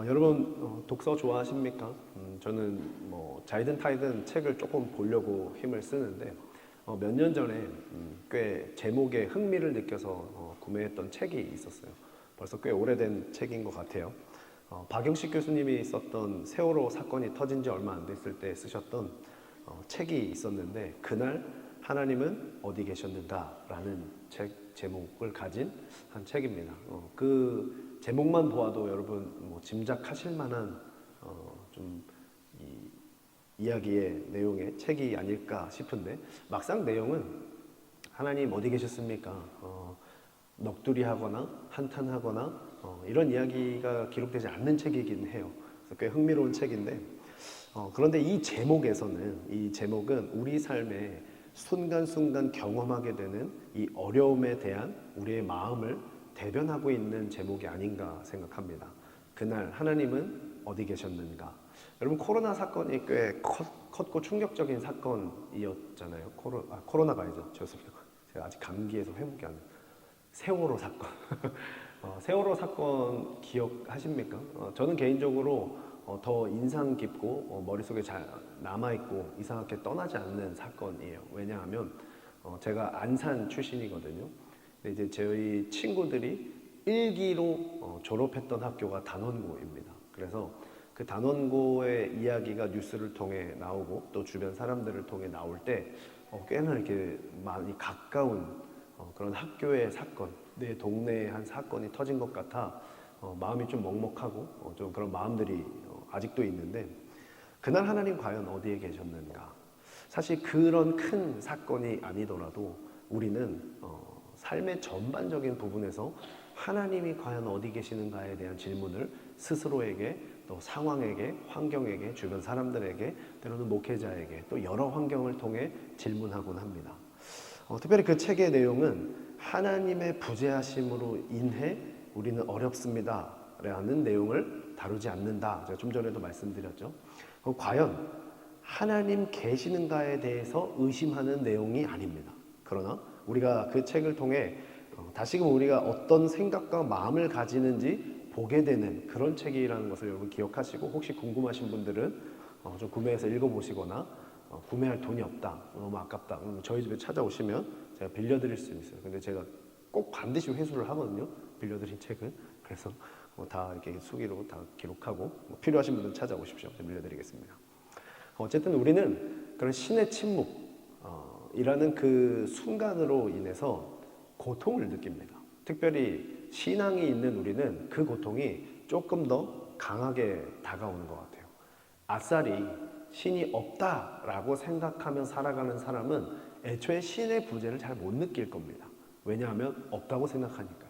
여러분 독서 좋아하십니까? 저는 뭐 자이든 타이든 책을 조금 보려고 힘을 쓰는데 몇 년 전에 꽤 제목에 흥미를 느껴서 구매했던 책이 있었어요. 벌써 꽤 오래된 책인 것 같아요. 박영식 교수님이 썼던 세월호 사건이 터진 지 얼마 안 됐을 때 쓰셨던 책이 있었는데, 그날 하나님은 어디 계셨는가 라는 책 제목을 가진 한 책입니다. 그 제목만 보아도 여러분 뭐 짐작하실 만한 좀 이야기의 내용의 책이 아닐까 싶은데, 막상 내용은 하나님 어디 계셨습니까? 넋두리하거나 한탄하거나 이런 이야기가 기록되지 않는 책이긴 해요. 그래서 꽤 흥미로운 책인데, 그런데 이 제목은 우리 삶에 순간순간 경험하게 되는 이 어려움에 대한 우리의 마음을 대변하고 있는 제목이 아닌가 생각합니다. 그날 하나님은 어디 계셨는가? 여러분, 코로나 사건이 꽤 컸고 충격적인 사건이었잖아요. 코로나가 아니죠. 죄송해요. 제가 아직 감기에서 회복이 안 돼요. 세월호 사건. 세월호 사건 기억하십니까? 저는 개인적으로 더 인상 깊고 머릿속에 잘 남아있고 이상하게 떠나지 않는 사건이에요. 왜냐하면 제가 안산 출신이거든요. 근데 이제 저희 친구들이 일기로 졸업했던 학교가 단원고입니다. 그래서 그 단원고의 이야기가 뉴스를 통해 나오고 또 주변 사람들을 통해 나올 때 꽤나 이렇게 많이 가까운 그런 학교의 사건, 내 동네에 한 사건이 터진 것 같아 마음이 좀 먹먹하고 좀 그런 마음들이 아직도 있는데, 그날 하나님 과연 어디에 계셨는가? 사실 그런 큰 사건이 아니더라도 우리는 삶의 전반적인 부분에서 하나님이 과연 어디 계시는가에 대한 질문을 스스로에게, 또 상황에게, 환경에게, 주변 사람들에게, 때로는 목회자에게, 또 여러 환경을 통해 질문하곤 합니다. 특별히 그 책의 내용은 하나님의 부재하심으로 인해 우리는 어렵습니다 라는 내용을 다루지 않는다. 제가 좀 전에도 말씀드렸죠. 과연 하나님 계시는가에 대해서 의심하는 내용이 아닙니다. 그러나 우리가 그 책을 통해 다시금 우리가 어떤 생각과 마음을 가지는지 보게 되는 그런 책이라는 것을 여러분 기억하시고, 혹시 궁금하신 분들은 좀 구매해서 읽어보시거나, 구매할 돈이 없다, 너무 아깝다, 저희 집에 찾아오시면 제가 빌려드릴 수 있어요. 근데 제가 꼭 반드시 회수를 하거든요, 빌려드린 책은. 그래서 다 이렇게 수기로 다 기록하고 필요하신 분들 찾아오십시오. 제가 빌려드리겠습니다. 어쨌든 우리는 그런 신의 침묵이라는 그 순간으로 인해서 고통을 느낍니다. 특별히 신앙이 있는 우리는 그 고통이 조금 더 강하게 다가오는 것 같아요. 아싸리 신이 없다라고 생각하며 살아가는 사람은 애초에 신의 부재를 잘 못 느낄 겁니다. 왜냐하면 없다고 생각하니까.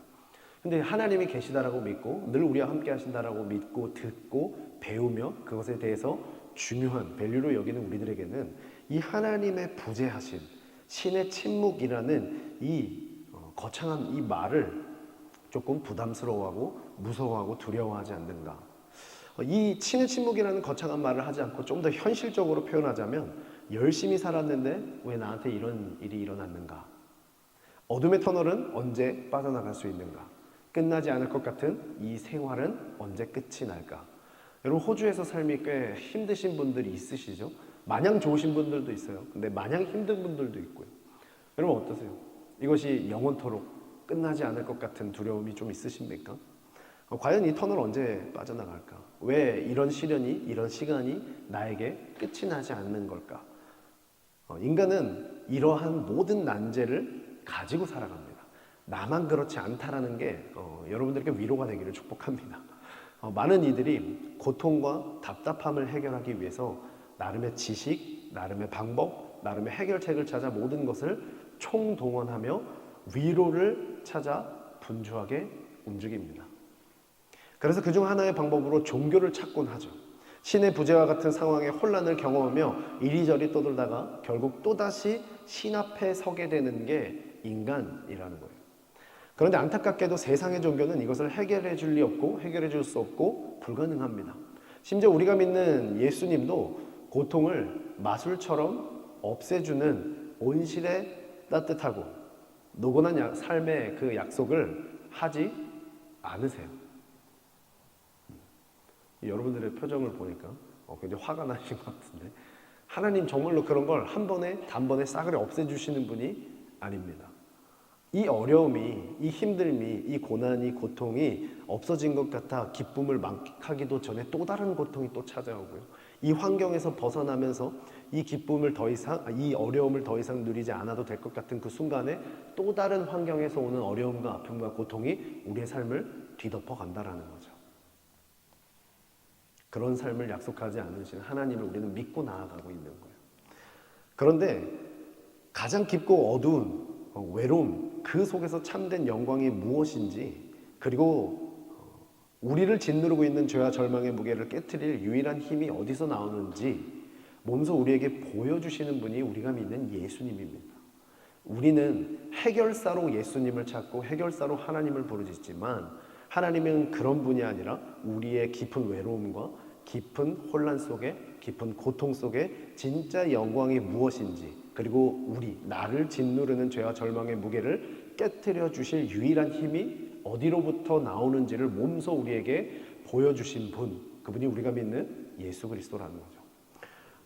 근데 하나님이 계시다라고 믿고 늘 우리와 함께 하신다라고 믿고 듣고 배우며 그것에 대해서 중요한 밸류로 여기는 우리들에게는 이 하나님의 부재하심, 신의 침묵이라는 이 거창한 이 말을 조금 부담스러워하고 무서워하고 두려워하지 않는가. 이 신의 침묵이라는 거창한 말을 하지 않고 좀 더 현실적으로 표현하자면, 열심히 살았는데 왜 나한테 이런 일이 일어났는가? 어둠의 터널은 언제 빠져나갈 수 있는가? 끝나지 않을 것 같은 이 생활은 언제 끝이 날까? 여러분, 호주에서 삶이 꽤 힘드신 분들이 있으시죠? 마냥 좋으신 분들도 있어요. 근데 마냥 힘든 분들도 있고요. 여러분 어떠세요? 이것이 영원토록 끝나지 않을 것 같은 두려움이 좀 있으십니까? 과연 이 터널 언제 빠져나갈까? 왜 이런 시련이, 이런 시간이 나에게 끝이 나지 않는 걸까? 인간은 이러한 모든 난제를 가지고 살아갑니다. 나만 그렇지 않다라는 게 여러분들께 위로가 되기를 축복합니다. 많은 이들이 고통과 답답함을 해결하기 위해서 나름의 지식, 나름의 방법, 나름의 해결책을 찾아 모든 것을 총동원하며 위로를 찾아 분주하게 움직입니다. 그래서 그중 하나의 방법으로 종교를 찾곤 하죠. 신의 부재와 같은 상황에 혼란을 경험하며 이리저리 떠돌다가 결국 또다시 신 앞에 서게 되는 게 인간이라는 거예요. 그런데 안타깝게도 세상의 종교는 이것을 해결해 줄 리 없고 해결해 줄 수 없고 불가능합니다. 심지어 우리가 믿는 예수님도 고통을 마술처럼 없애주는 온실의 따뜻하고 노곤한 삶의 그 약속을 하지 않으세요. 여러분들의 표정을 보니까 굉장히 화가 나신 것 같은데, 하나님 정말로 그런 걸 한 번에 단번에 싸그리 없애주시는 분이 아닙니다. 이 어려움이, 이 힘듦이, 이 고난이, 고통이 없어진 것 같아 기쁨을 만끽하기도 전에 또 다른 고통이 또 찾아오고요. 이 환경에서 벗어나면서 이 기쁨을 더 이상, 이 어려움을 더 이상 누리지 않아도 될 것 같은 그 순간에 또 다른 환경에서 오는 어려움과 아픔과 고통이 우리의 삶을 뒤덮어 간다라는 거죠. 그런 삶을 약속하지 않으신 하나님을 우리는 믿고 나아가고 있는 거예요. 그런데 가장 깊고 어두운 외로움, 그 속에서 참된 영광이 무엇인지, 그리고 우리를 짓누르고 있는 죄와 절망의 무게를 깨트릴 유일한 힘이 어디서 나오는지 몸소 우리에게 보여주시는 분이 우리가 믿는 예수님입니다. 우리는 해결사로 예수님을 찾고 해결사로 하나님을 부르짖지만, 하나님은 그런 분이 아니라 우리의 깊은 외로움과 깊은 혼란 속에, 깊은 고통 속에 진짜 영광이 무엇인지, 그리고 나를 짓누르는 죄와 절망의 무게를 깨트려 주실 유일한 힘이 어디로부터 나오는지를 몸소 우리에게 보여주신 분, 그분이 우리가 믿는 예수 그리스도라는 거죠.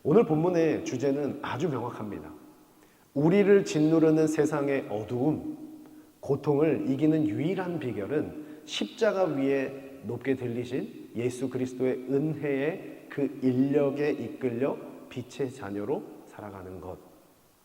오늘 본문의 주제는 아주 명확합니다. 우리를 짓누르는 세상의 어두움, 고통을 이기는 유일한 비결은 십자가 위에 높게 들리신 예수 그리스도의 은혜의 그 인력에 이끌려 빛의 자녀로 살아가는 것.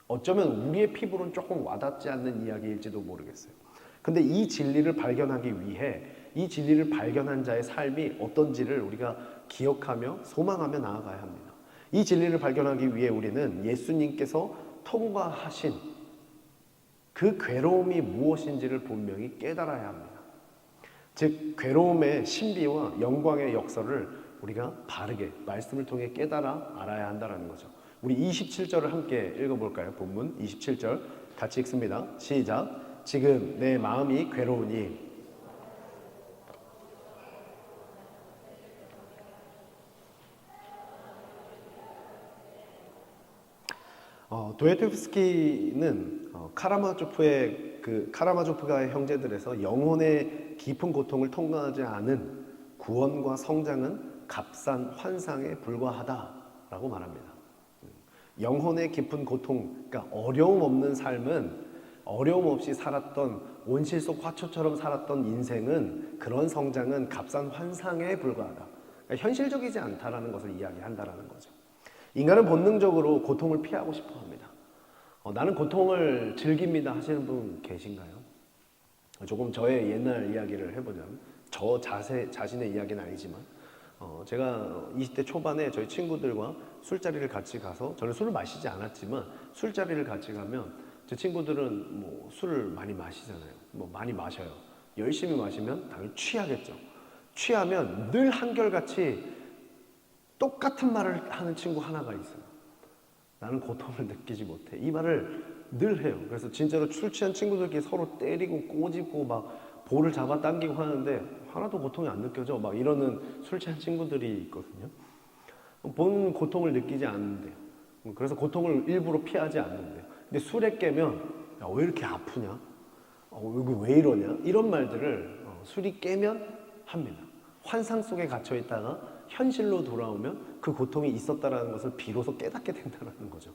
어쩌면 우리의 피부로는 조금 와닿지 않는 이야기일지도 모르겠어요. 근데 이 진리를 발견하기 위해, 이 진리를 발견한 자의 삶이 어떤지를 우리가 기억하며 소망하며 나아가야 합니다. 이 진리를 발견하기 위해 우리는 예수님께서 통과하신 그 괴로움이 무엇인지를 분명히 깨달아야 합니다. 즉, 괴로움의 신비와 영광의 역사를 우리가 바르게 말씀을 통해 깨달아 알아야 한다는 거죠. 우리 27절을 함께 읽어볼까요? 본문 27절 같이 읽습니다. 시작. 지금 내 마음이 괴로우니 도sto옙스키는 카라마조프가의 형제들에서 영혼의 깊은 고통을 통과하지 않은 구원과 성장은 값싼 환상에 불과하다라고 말합니다. 영혼의 깊은 고통, 그러니까 어려움 없는 삶은, 어려움 없이 살았던, 온실 속 화초처럼 살았던 인생은, 그런 성장은 값싼 환상에 불과하다. 그러니까 현실적이지 않다라는 것을 이야기한다라는 거죠. 인간은 본능적으로 고통을 피하고 싶어 합니다. 나는 고통을 즐깁니다 하시는 분 계신가요? 조금 저의 옛날 이야기를 해보자면, 저 자신의 이야기는 아니지만, 제가 20대 초반에 저희 친구들과 술자리를 같이 가서, 저는 술을 마시지 않았지만 술자리를 같이 가면 제 친구들은 뭐 술을 많이 마시잖아요. 뭐 많이 마셔요. 열심히 마시면 당연히 취하겠죠. 취하면 늘 한결같이 똑같은 말을 하는 친구 하나가 있어요. 나는 고통을 느끼지 못해. 이 말을 늘 해요. 그래서 진짜로 술 취한 친구들끼리 서로 때리고 꼬집고 막 볼을 잡아당기고 하는데 하나도 고통이 안 느껴져. 막 이러는 술 취한 친구들이 있거든요. 본 고통을 느끼지 않는데요. 그래서 고통을 일부러 피하지 않는데요. 근데 술에 깨면 야, 왜 이렇게 아프냐? 여기 왜 이러냐? 이런 말들을 술이 깨면 합니다. 환상 속에 갇혀 있다가 현실로 돌아오면 그 고통이 있었다는 것을 비로소 깨닫게 된다는 거죠.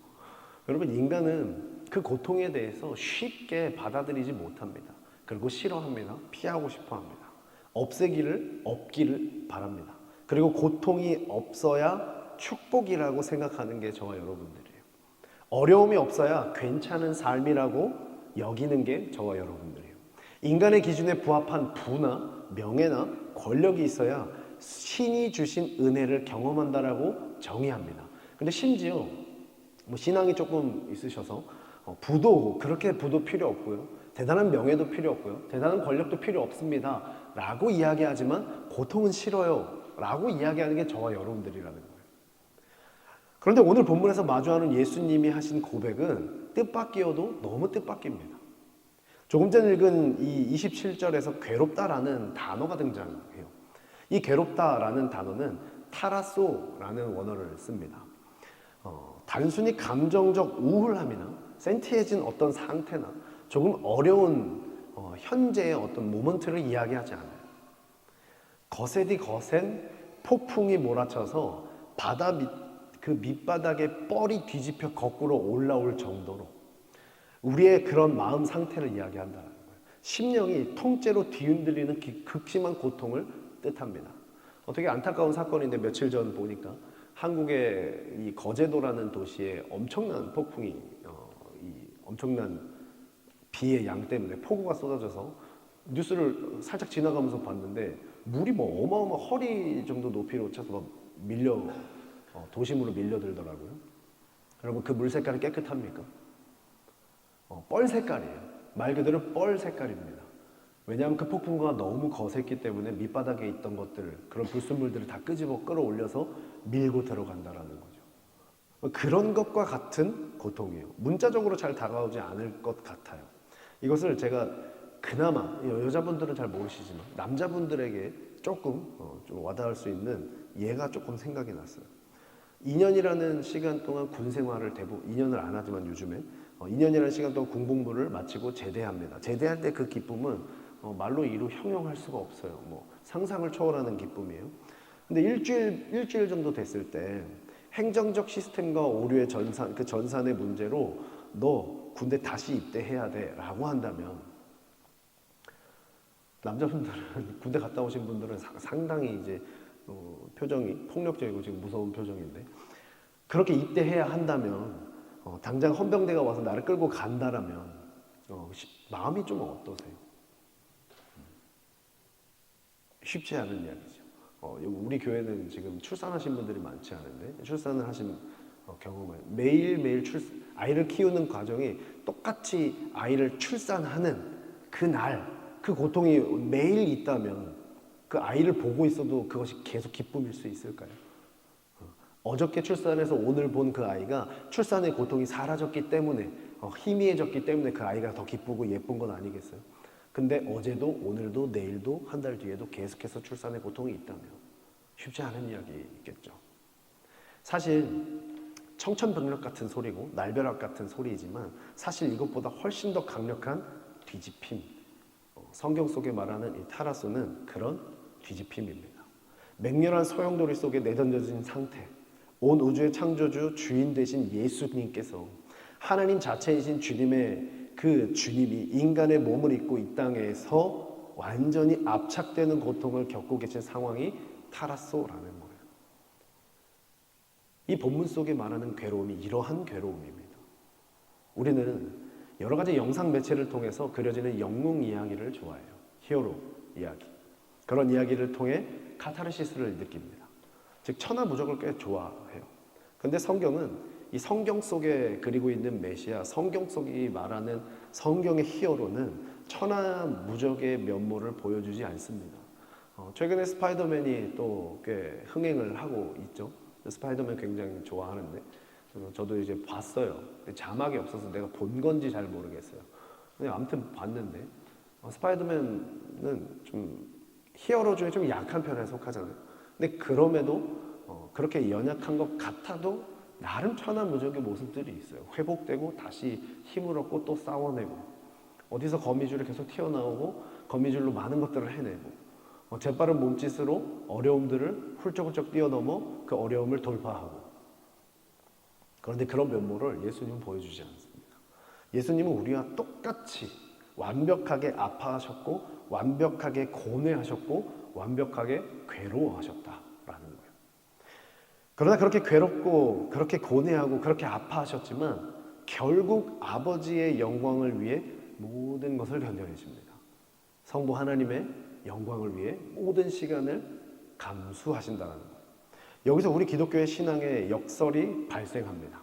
여러분, 인간은 그 고통에 대해서 쉽게 받아들이지 못합니다. 그리고 싫어합니다. 피하고 싶어합니다. 없기를 바랍니다. 그리고 고통이 없어야 축복이라고 생각하는 게 저와 여러분들이에요. 어려움이 없어야 괜찮은 삶이라고 여기는 게 저와 여러분들이에요. 인간의 기준에 부합한 부나 명예나 권력이 있어야 신이 주신 은혜를 경험한다라고 정의합니다. 근데 심지어 신앙이 조금 있으셔서 그렇게 부도 필요 없고요, 대단한 명예도 필요 없고요, 대단한 권력도 필요 없습니다 라고 이야기하지만 고통은 싫어요 라고 이야기하는 게 저와 여러분들이라는 거예요. 그런데 오늘 본문에서 마주하는 예수님이 하신 고백은 뜻밖이어도 너무 뜻밖입니다. 조금 전 읽은 이 27절에서 괴롭다라는 단어가 등장해요. 이 괴롭다라는 단어는 타라소라는 원어를 씁니다. 단순히 감정적 우울함이나 센티해진 어떤 상태나 조금 어려운 현재의 어떤 모먼트를 이야기하지 않아요. 거세디 거센 폭풍이 몰아쳐서 바다 그 밑바닥에 뻘이 뒤집혀 거꾸로 올라올 정도로 우리의 그런 마음 상태를 이야기한다는 거예요. 심령이 통째로 뒤흔들리는 극심한 고통을 뜻합니다. 되게 안타까운 사건인데 며칠 전 보니까 한국의 이 거제도라는 도시에 엄청난 폭풍이 이 엄청난 비의 양 때문에 폭우가 쏟아져서 뉴스를 살짝 지나가면서 봤는데 물이 뭐 어마어마 허리 정도 높이로 차서 막 도심으로 밀려들더라고요. 여러분 그 물 색깔이 깨끗합니까? 뻘 색깔이에요. 말 그대로 뻘 색깔입니다. 왜냐하면 그 폭풍과 너무 거셌기 때문에 밑바닥에 있던 것들, 그런 불순물들을 다 끄집어 끌어올려서 밀고 들어간다라는 거죠. 그런 것과 같은 고통이에요. 문자적으로 잘 다가오지 않을 것 같아요. 이것을 제가 그나마 여자분들은 잘 모르시지만 남자분들에게 조금 좀 와닿을 수 있는 예가 조금 생각이 났어요. 2년이라는 시간 동안 군 생활을 2년을 안 하지만 요즘에 2년이라는 시간 동안 군복무를 마치고 제대합니다. 제대할 때 그 기쁨은 말로 이루 형용할 수가 없어요. 뭐 상상을 초월하는 기쁨이에요. 근데 일주일 정도 됐을 때 행정적 시스템과 오류의 그 전산의 문제로 너 군대 다시 입대해야 돼라고 한다면 남자분들은 군대 갔다 오신 분들은 상당히 이제 표정이 폭력적이고 지금 무서운 표정인데 그렇게 입대해야 한다면 당장 헌병대가 와서 나를 끌고 간다라면 마음이 좀 어떠세요? 쉽지 않은 이야기죠. 우리 교회는 지금 출산하신 분들이 많지 않은데 출산을 하신 경험을 매일매일 아이를 키우는 과정이 똑같이 아이를 출산하는 그 고통이 매일 있다면 그 아이를 보고 있어도 그것이 계속 기쁨일 수 있을까요? 어저께 출산해서 오늘 본 그 아이가 출산의 고통이 사라졌기 때문에 희미해졌기 때문에 그 아이가 더 기쁘고 예쁜 건 아니겠어요? 근데 어제도 오늘도 내일도 한 달 뒤에도 계속해서 출산의 고통이 있다면 쉽지 않은 이야기겠죠. 사실 청천벽력 같은 소리고 날벼락 같은 소리이지만 사실 이것보다 훨씬 더 강력한 뒤집힘, 성경 속에 말하는 이 타라소는 그런 뒤집힘입니다. 맹렬한 소용돌이 속에 내던져진 상태, 온 우주의 창조주 주인 되신 예수님께서 하나님 자체이신 그 주님이 인간의 몸을 입고 이 땅에서 완전히 압착되는 고통을 겪고 계신 상황이 타라소라는 거예요. 이 본문 속에 말하는 괴로움이 이러한 괴로움입니다. 우리는 여러 가지 영상 매체를 통해서 그려지는 영웅 이야기를 좋아해요. 히어로 이야기. 그런 이야기를 통해 카타르시스를 느낍니다. 즉 천하무적을 꽤 좋아해요. 근데 성경은 이 성경 속에 그리고 있는 메시아, 성경 속이 말하는 성경의 히어로는 천하무적의 면모를 보여주지 않습니다. 최근에 스파이더맨이 또 꽤 흥행을 하고 있죠. 스파이더맨 굉장히 좋아하는데 저도 이제 봤어요. 자막이 없어서 내가 본 건지 잘 모르겠어요. 근데 아무튼 봤는데 스파이더맨은 좀 히어로 중에 좀 약한 편에 속하잖아요. 근데 그럼에도 그렇게 연약한 것 같아도 나름 천하무적의 모습들이 있어요. 회복되고 다시 힘을 얻고 또 싸워내고 어디서 거미줄이 계속 튀어나오고 거미줄로 많은 것들을 해내고 재빠른 몸짓으로 어려움들을 훌쩍훌쩍 뛰어넘어 그 어려움을 돌파하고 그런데 그런 면모를 예수님은 보여주지 않습니다. 예수님은 우리와 똑같이 완벽하게 아파하셨고 완벽하게 고뇌하셨고 완벽하게 괴로워하셨다라는 거예요. 그러나 그렇게 괴롭고 그렇게 고뇌하고 그렇게 아파하셨지만 결국 아버지의 영광을 위해 모든 것을 견뎌내십니다. 성부 하나님의 영광을 위해 모든 시간을 감수하신다는 거예요. 여기서 우리 기독교의 신앙의 역설이 발생합니다.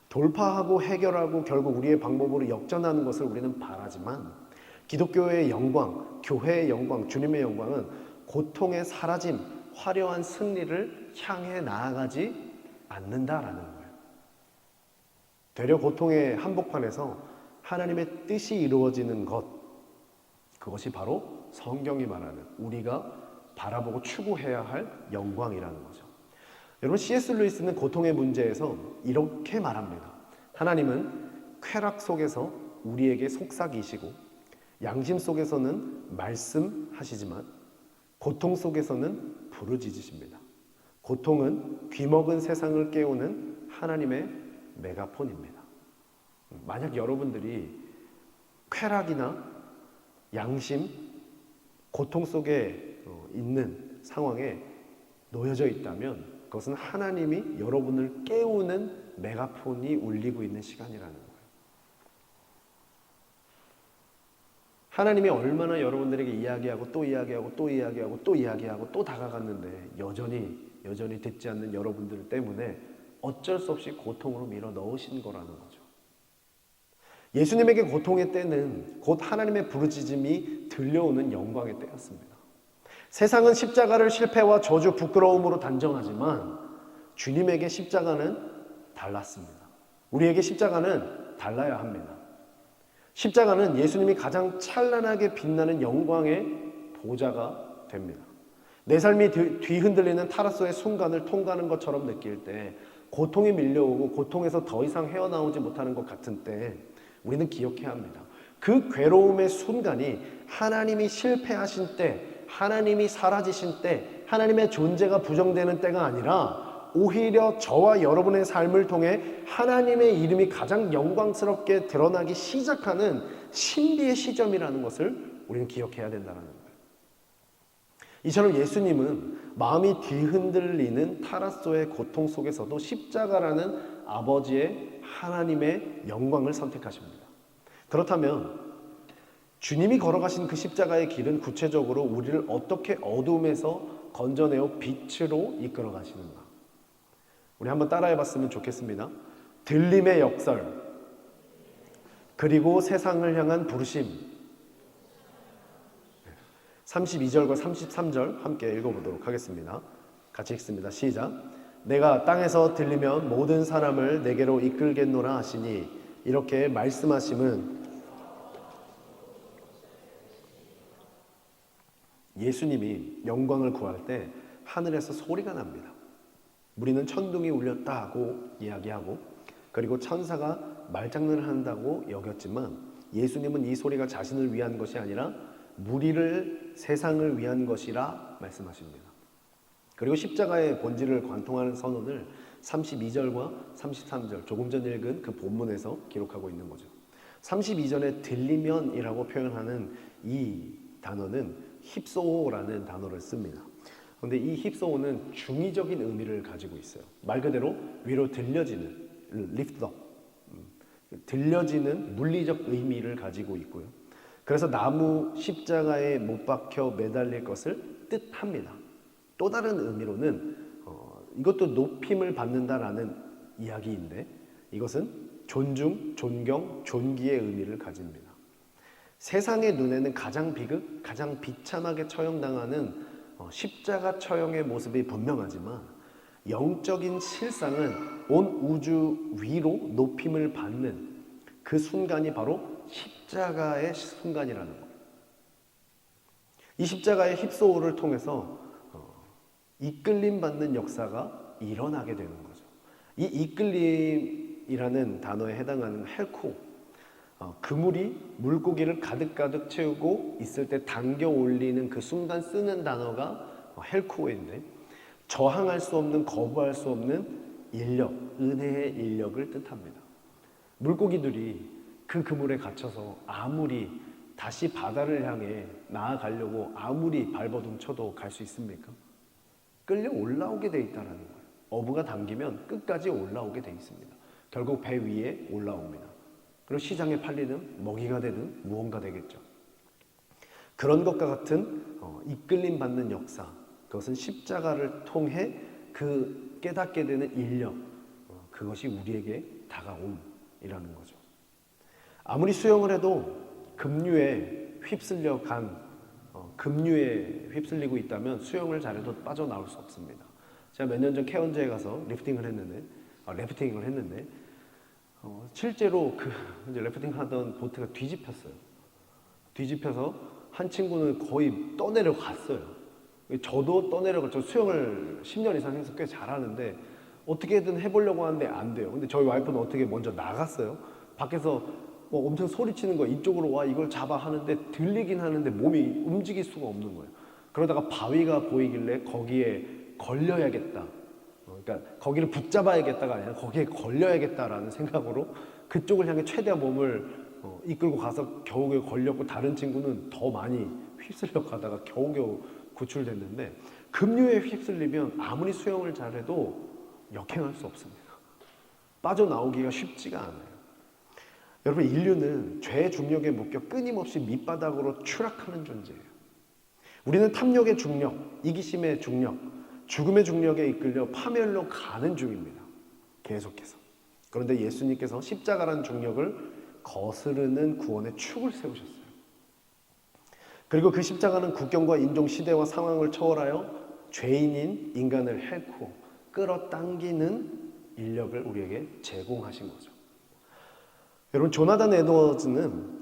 돌파하고 해결하고 결국 우리의 방법으로 역전하는 것을 우리는 바라지만 기독교의 영광, 교회의 영광, 주님의 영광은 고통의 사라짐, 화려한 승리를 향해 나아가지 않는다라는 거예요. 되려 고통의 한복판에서 하나님의 뜻이 이루어지는 것, 그것이 바로 성경이 말하는 우리가 바라보고 추구해야 할 영광이라는 거죠. 여러분 C.S. 루이스는 고통의 문제에서 이렇게 말합니다. 하나님은 쾌락 속에서 우리에게 속삭이시고 양심 속에서는 말씀하시지만 고통 속에서는 부르짖으십니다. 고통은 귀먹은 세상을 깨우는 하나님의 메가폰입니다. 만약 여러분들이 쾌락이나 양심, 고통 속에 있는 상황에 놓여져 있다면 그것은 하나님이 여러분을 깨우는 메가폰이 울리고 있는 시간이라는 거예요. 하나님이 얼마나 여러분들에게 이야기하고 또 이야기하고 또 이야기하고 또 이야기하고 또 다가갔는데 여전히 듣지 않는 여러분들 때문에 어쩔 수 없이 고통으로 밀어 넣으신 거라는 거죠. 예수님에게 고통의 때는 곧 하나님의 부르짖음이 들려오는 영광의 때였습니다. 세상은 십자가를 실패와 저주, 부끄러움으로 단정하지만 주님에게 십자가는 달랐습니다. 우리에게 십자가는 달라야 합니다. 십자가는 예수님이 가장 찬란하게 빛나는 영광의 보좌가 됩니다. 내 삶이 뒤흔들리는 타라소의 순간을 통과하는 것처럼 느낄 때, 고통이 밀려오고 고통에서 더 이상 헤어나오지 못하는 것 같은 때 우리는 기억해야 합니다. 그 괴로움의 순간이 하나님이 실패하신 때, 하나님이 사라지신 때, 하나님의 존재가 부정되는 때가 아니라 오히려 저와 여러분의 삶을 통해 하나님의 이름이 가장 영광스럽게 드러나기 시작하는 신비의 시점이라는 것을 우리는 기억해야 된다는 거예요. 이처럼 예수님은 마음이 뒤흔들리는 타라소의 고통 속에서도 십자가라는 아버지의 하나님의 영광을 선택하십니다. 그렇다면 주님이 걸어가신 그 십자가의 길은 구체적으로 우리를 어떻게 어둠에서 건져내어 빛으로 이끌어 가시는가? 우리 한번 따라해 봤으면 좋겠습니다. 들림의 역설, 그리고 세상을 향한 부르심. 32절과 33절 함께 읽어보도록 하겠습니다. 같이 읽습니다. 시작. 내가 땅에서 들리면 모든 사람을 내게로 이끌겠노라 하시니, 이렇게 말씀하심은 예수님이 영광을 구할 때 하늘에서 소리가 납니다. 우리는 천둥이 울렸다 하고 이야기하고, 그리고 천사가 말장난을 한다고 여겼지만 예수님은 이 소리가 자신을 위한 것이 아니라 무리를, 세상을 위한 것이라 말씀하십니다. 그리고 십자가의 본질을 관통하는 선언을 32절과 33절, 조금 전 읽은 그 본문에서 기록하고 있는 거죠. 32절에 들리면이라고 표현하는 이 단어는 힙소오라는 단어를 씁니다. 그런데 이 힙소오는 중의적인 의미를 가지고 있어요. 말 그대로 위로 들려지는, lift up, 들려지는 물리적 의미를 가지고 있고요. 그래서 나무 십자가에 못 박혀 매달릴 것을 뜻합니다. 또 다른 의미로는 이것도 높임을 받는다라는 이야기인데, 이것은 존중, 존경, 존귀의 의미를 가집니다. 세상의 눈에는 가장 비극, 가장 비참하게 처형당하는 십자가 처형의 모습이 분명하지만 영적인 실상은 온 우주 위로 높임을 받는 그 순간이 바로 십자가의 순간이라는 거예요. 이 십자가의 힙소를 통해서 이끌림 받는 역사가 일어나게 되는 거죠. 이 이끌림이라는 단어에 해당하는 헬코, 그물이 물고기를 가득가득 채우고 있을 때 당겨 올리는 그 순간 쓰는 단어가 헬코인데, 저항할 수 없는, 거부할 수 없는 인력, 은혜의 인력을 뜻합니다. 물고기들이 그 그물에 갇혀서 아무리 다시 바다를 향해 나아가려고 아무리 발버둥 쳐도 갈 수 있습니까? 끌려 올라오게 돼 있다는 거예요. 어부가 당기면 끝까지 올라오게 돼 있습니다. 결국 배 위에 올라옵니다. 그리고 시장에 팔리는 먹이가 되는 무언가 되겠죠. 그런 것과 같은 이끌림 받는 역사, 그것은 십자가를 통해 그 깨닫게 되는 인력, 그것이 우리에게 다가옴이라는 거죠. 아무리 수영을 해도 급류에 휩쓸려 급류에 휩쓸리고 있다면 수영을 잘해도 빠져나올 수 없습니다. 제가 몇 년 전 케언즈에 가서 래프팅을 했는데 실제로 이제 래프팅 하던 보트가 뒤집혔어요. 뒤집혀서 한 친구는 거의 떠내려갔어요. 저도 저 수영을 10년 이상 해서 꽤 잘하는데 어떻게든 해보려고 하는데 안 돼요. 근데 저희 와이프는 어떻게 먼저 나갔어요. 밖에서 엄청 소리치는 거예요. 이쪽으로 와, 이걸 잡아 하는데 들리긴 하는데 몸이 움직일 수가 없는 거예요. 그러다가 바위가 보이길래 거기에 걸려야겠다 그러니까 거기를 붙잡아야겠다가 아니라 거기에 걸려야겠다라는 생각으로 그쪽을 향해 최대한 몸을 이끌고 가서 겨우겨우 걸렸고, 다른 친구는 더 많이 휩쓸려 가다가 겨우겨우 구출됐는데, 급류에 휩쓸리면 아무리 수영을 잘해도 역행할 수 없습니다. 빠져나오기가 쉽지가 않아요. 여러분, 인류는 죄의 중력에 묶여 끊임없이 밑바닥으로 추락하는 존재예요. 우리는 탐욕의 중력, 이기심의 중력, 죽음의 중력에 이끌려 파멸로 가는 중입니다. 계속해서. 그런데 예수님께서 십자가라는 중력을 거스르는 구원의 축을 세우셨어요. 그리고 그 십자가는 국경과 인종, 시대와 상황을 초월하여 죄인인 인간을 헬고 끌어당기는 인력을 우리에게 제공하신 거죠. 여러분, 조나단 에드워즈는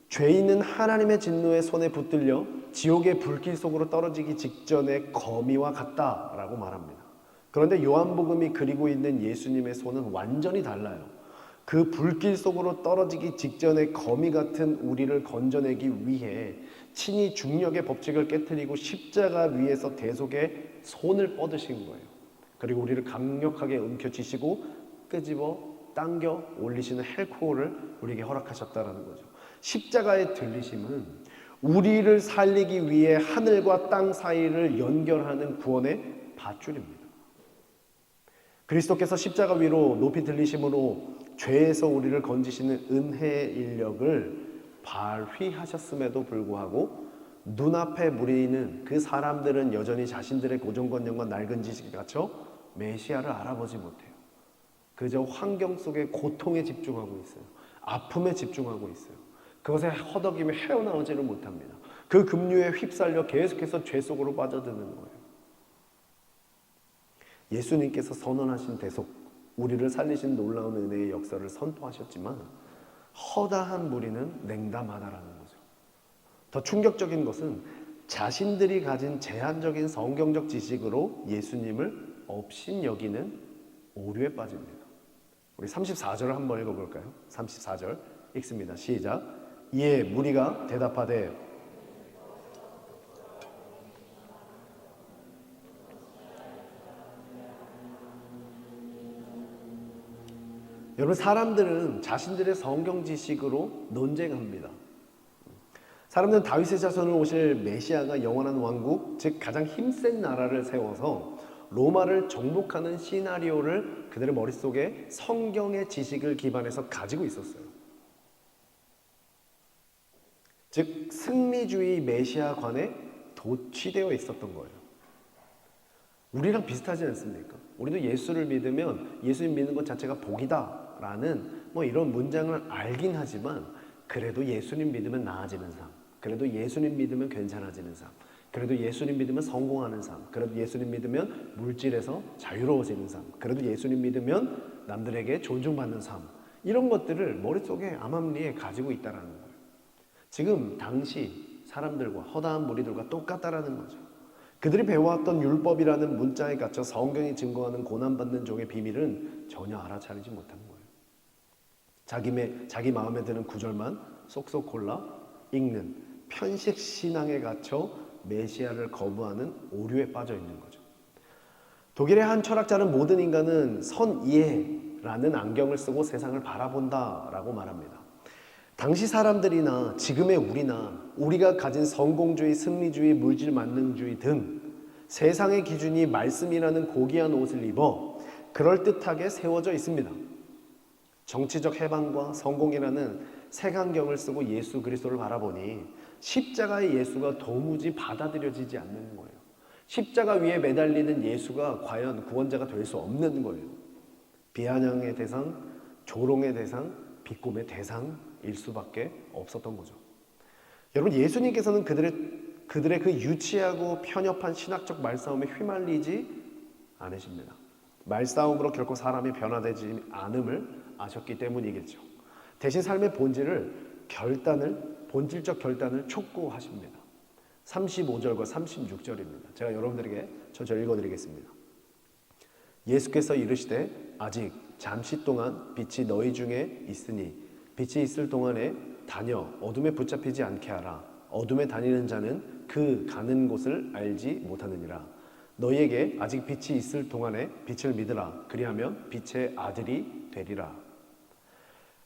죄인은 하나님의 진노의 손에 붙들려 지옥의 불길 속으로 떨어지기 직전의 거미와 같다라고 말합니다. 그런데 요한복음이 그리고 있는 예수님의 손은 완전히 달라요. 그 불길 속으로 떨어지기 직전의 거미 같은 우리를 건져내기 위해 친히 중력의 법칙을 깨트리고 십자가 위에서 대속의 손을 뻗으신 거예요. 그리고 우리를 강력하게 움켜쥐시고 끄집어 당겨 올리시는 헬코어를 우리에게 허락하셨다는 거죠. 십자가의 들리심은 우리를 살리기 위해 하늘과 땅 사이를 연결하는 구원의 밧줄입니다. 그리스도께서 십자가 위로 높이 들리심으로 죄에서 우리를 건지시는 은혜의 인력을 발휘하셨음에도 불구하고 눈앞에 무리는 그 사람들은 여전히 자신들의 고정관념과 낡은 지식에 갇혀 메시아를 알아보지 못해요. 그저 환경 속의 고통에 집중하고 있어요. 아픔에 집중하고 있어요. 그것에 허덕이며 헤어나오지를 못합니다. 그 급류에 휩쓸려 계속해서 죄 속으로 빠져드는 거예요. 예수님께서 선언하신 대속, 우리를 살리신 놀라운 은혜의 역사를 선포하셨지만 허다한 무리는 냉담하다라는 거죠. 더 충격적인 것은 자신들이 가진 제한적인 성경적 지식으로 예수님을 업신여기는 오류에 빠집니다. 우리 34절을 한번 읽어볼까요? 34절 읽습니다. 시작. 이에 무리가 대답하되 여러분, 사람들은 자신들의 성경 지식으로 논쟁합니다. 사람들은 다윗의 자손으로 오실 메시아가 영원한 왕국, 즉 가장 힘센 나라를 세워서 로마를 정복하는 시나리오를 그들의 머릿속에 성경의 지식을 기반해서 가지고 있었어요. 즉 승리주의 메시아관에 도취되어 있었던 거예요. 우리랑 비슷하지 않습니까? 우리도 예수를 믿으면 예수님 믿는 것 자체가 복이다 라는 이런 문장을 알긴 하지만, 그래도 예수님 믿으면 나아지는 삶, 그래도 예수님 믿으면 괜찮아지는 삶, 그래도 예수님 믿으면 성공하는 삶, 그래도 예수님 믿으면 물질에서 자유로워지는 삶, 그래도 예수님 믿으면 남들에게 존중받는 삶, 이런 것들을 머릿속에 암암리에 가지고 있다는 거예요. 지금 당시 사람들과 허다한 무리들과 똑같다라는 거죠. 그들이 배워왔던 율법이라는 문자에 갇혀 성경이 증거하는 고난받는 종의 비밀은 전혀 알아차리지 못한 거예요. 자기 마음에 드는 구절만 쏙쏙 골라 읽는 편식 신앙에 갇혀 메시아를 거부하는 오류에 빠져 있는 거죠. 독일의 한 철학자는 모든 인간은 선이해라는 안경을 쓰고 세상을 바라본다라고 말합니다. 당시 사람들이나 지금의 우리가 가진 성공주의, 승리주의, 물질 만능주의 등 세상의 기준이 말씀이라는 고귀한 옷을 입어 그럴듯하게 세워져 있습니다. 정치적 해방과 성공이라는 색안경을 쓰고 예수 그리스도를 바라보니 십자가의 예수가 도무지 받아들여지지 않는 거예요. 십자가 위에 매달리는 예수가 과연 구원자가 될 수 없는 거예요. 비아냥의 대상, 조롱의 대상, 비꿈의 대상일 수밖에 없었던 거죠. 여러분, 예수님께서는 그들의 그 유치하고 편협한 신학적 말싸움에 휘말리지 않으십니다. 말싸움으로 결코 사람이 변화되지 않음을 아셨기 때문이겠죠. 대신 삶의 본질적 결단을 촉구하십니다. 35절과 36절입니다. 제가 여러분들에게 전체 읽어드리겠습니다. 예수께서 이르시되 아직 잠시 동안 빛이 너희 중에 있으니 빛이 있을 동안에 다녀 어둠에 붙잡히지 않게 하라. 어둠에 다니는 자는 그 가는 곳을 알지 못하느니라. 너희에게 아직 빛이 있을 동안에 빛을 믿으라. 그리하면 빛의 아들이 되리라.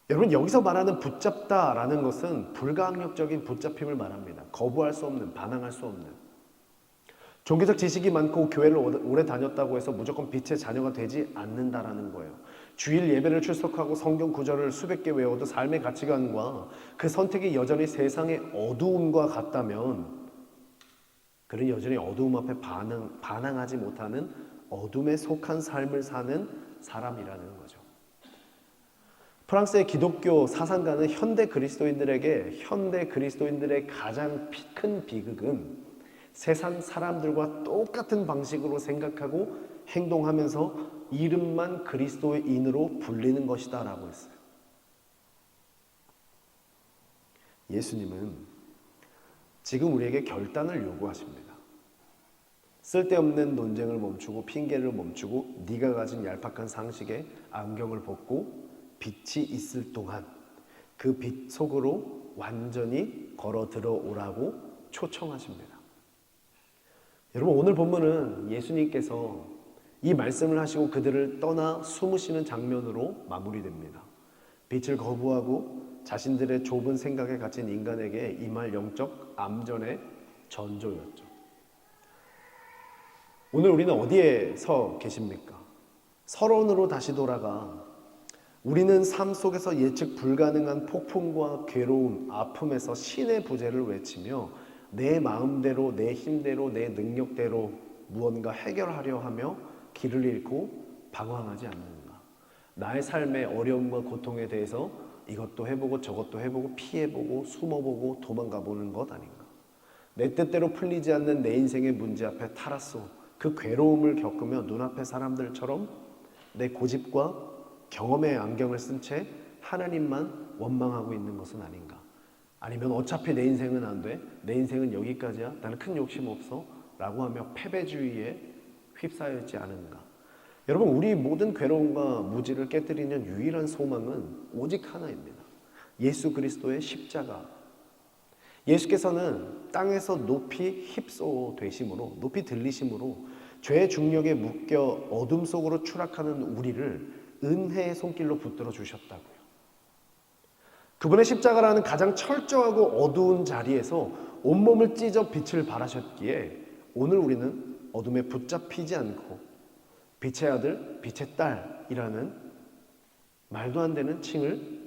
여러분, 여기서 말하는 붙잡다라는 것은 불가항력적인 붙잡힘을 말합니다. 거부할 수 없는, 반항할 수 없는. 종교적 지식이 많고 교회를 오래 다녔다고 해서 무조건 빛의 자녀가 되지 않는다라는 거예요. 주일 예배를 출석하고 성경 구절을 수백 개 외워도 삶의 가치관과 그 선택이 여전히 세상의 어두움과 같다면 그는 여전히 어두움 앞에 반항하지 못하는 어둠에 속한 삶을 사는 사람이라는 거죠. 프랑스의 기독교 사상가는 현대 그리스도인들의 가장 큰 비극은 세상 사람들과 똑같은 방식으로 생각하고 행동하면서 이름만 그리스도인으로 불리는 것이다 라고 했어요. 예수님은 지금 우리에게 결단을 요구하십니다. 쓸데없는 논쟁을 멈추고 핑계를 멈추고 네가 가진 얄팍한 상식에 안경을 벗고 빛이 있을 동안 그 빛 속으로 완전히 걸어 들어오라고 초청하십니다. 여러분, 오늘 본문은 예수님께서 이 말씀을 하시고 그들을 떠나 숨으시는 장면으로 마무리됩니다. 빛을 거부하고 자신들의 좁은 생각에 갇힌 인간에게 임할 영적 암전의 전조였죠. 오늘 우리는 어디에 서 계십니까? 서론으로 다시 돌아가 우리는 삶 속에서 예측 불가능한 폭풍과 괴로움, 아픔에서 신의 부재를 외치며 내 마음대로, 내 힘대로, 내 능력대로 무언가 해결하려 하며 길을 잃고 방황하지 않는가. 나의 삶의 어려움과 고통에 대해서 이것도 해보고 저것도 해보고 피해보고 숨어보고 도망가보는 것 아닌가. 내 뜻대로 풀리지 않는 내 인생의 문제 앞에 타라쏘 그 괴로움을 겪으며 눈앞의 사람들처럼 내 고집과 경험의 안경을 쓴 채 하나님만 원망하고 있는 것은 아닌가. 아니면 어차피 내 인생은 안 돼. 내 인생은 여기까지야. 나는 큰 욕심 없어. 라고 하며 패배주의에 휩싸여 있지 않은가. 여러분, 우리 모든 괴로움과 무지를 깨뜨리는 유일한 소망은 오직 하나입니다. 예수 그리스도의 십자가. 예수께서는 땅에서 높이 휩소 되심으로, 높이 들리심으로 죄의 중력에 묶여 어둠 속으로 추락하는 우리를 은혜의 손길로 붙들어 주셨다고요. 그분의 십자가라는 가장 철저하고 어두운 자리에서 온몸을 찢어 빛을 발하셨기에 오늘 우리는 어둠에 붙잡히지 않고 빛의 아들, 빛의 딸이라는 말도 안 되는 칭을,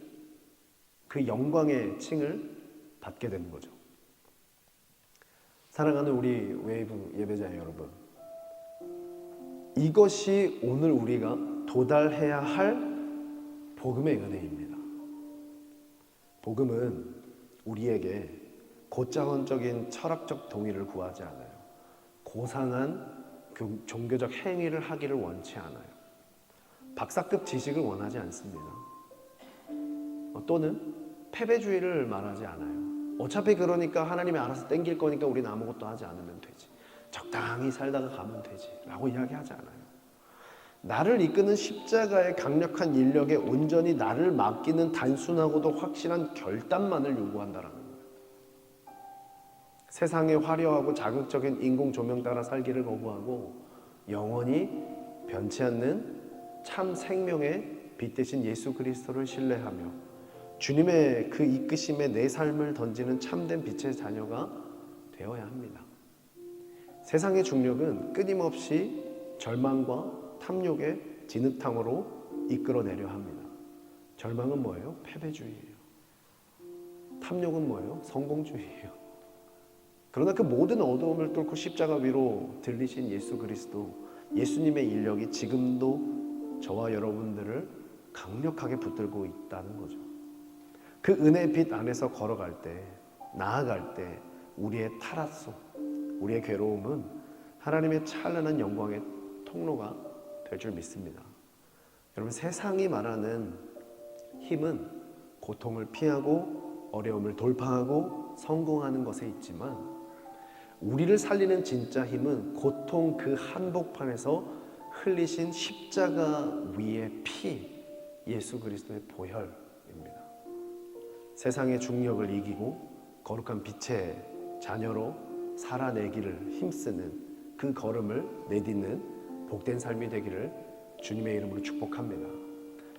그 영광의 칭을 받게 되는 거죠. 사랑하는 우리 웨이브 예배자 여러분, 이것이 오늘 우리가 도달해야 할 복음의 은혜입니다. 복음은 우리에게 고차원적인 철학적 동의를 구하지 않아요. 고상한 종교적 행위를 하기를 원치 않아요. 박사급 지식을 원하지 않습니다. 또는 패배주의를 말하지 않아요. 어차피 그러니까 하나님이 알아서 땡길 거니까 우리는 아무것도 하지 않으면 되지. 적당히 살다가 가면 되지. 라고 이야기하지 않아요. 나를 이끄는 십자가의 강력한 인력에 온전히 나를 맡기는 단순하고도 확실한 결단만을 요구한다는 거예요. 세상의 화려하고 자극적인 인공 조명 따라 살기를 거부하고 영원히 변치 않는 참 생명의 빛 대신 예수 그리스도를 신뢰하며 주님의 그 이끄심에 내 삶을 던지는 참된 빛의 자녀가 되어야 합니다. 세상의 중력은 끊임없이 절망과 탐욕의 진흙탕으로 이끌어내려 합니다. 절망은 뭐예요? 패배주의예요. 탐욕은 뭐예요? 성공주의예요. 그러나 그 모든 어두움을 뚫고 십자가 위로 들리신 예수 그리스도, 예수님의 인력이 지금도 저와 여러분들을 강력하게 붙들고 있다는 거죠. 그 은혜의 빛 안에서 걸어갈 때, 나아갈 때 우리의 타락속, 우리의 괴로움은 하나님의 찬란한 영광의 통로가 될 줄 믿습니다. 여러분, 세상이 말하는 힘은 고통을 피하고 어려움을 돌파하고 성공하는 것에 있지만 우리를 살리는 진짜 힘은 고통 그 한복판에서 흘리신 십자가 위의 피, 예수 그리스도의 보혈입니다. 세상의 중력을 이기고 거룩한 빛의 자녀로 살아내기를 힘쓰는 그 걸음을 내딛는 복된 삶이 되기를 주님의 이름으로 축복합니다.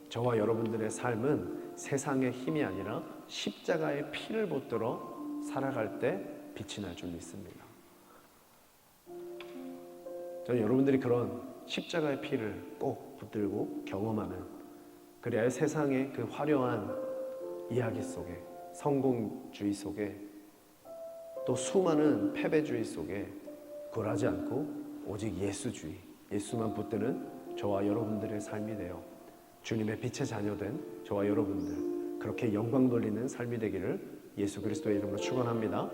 저와 여러분들의 삶은 세상의 힘이 아니라 십자가의 피를 붙들어 살아갈 때 빛이 날 줄 믿습니다. 저는 여러분들이 그런 십자가의 피를 꼭 붙들고 경험하는, 그래야 세상의 그 화려한 이야기 속에, 성공주의 속에, 또 수많은 패배주의 속에 굴하지 않고 오직 예수주의, 예수만 붙드는 저와 여러분들의 삶이 되어 주님의 빛의 자녀된 저와 여러분들, 그렇게 영광 돌리는 삶이 되기를 예수 그리스도의 이름으로 축원합니다.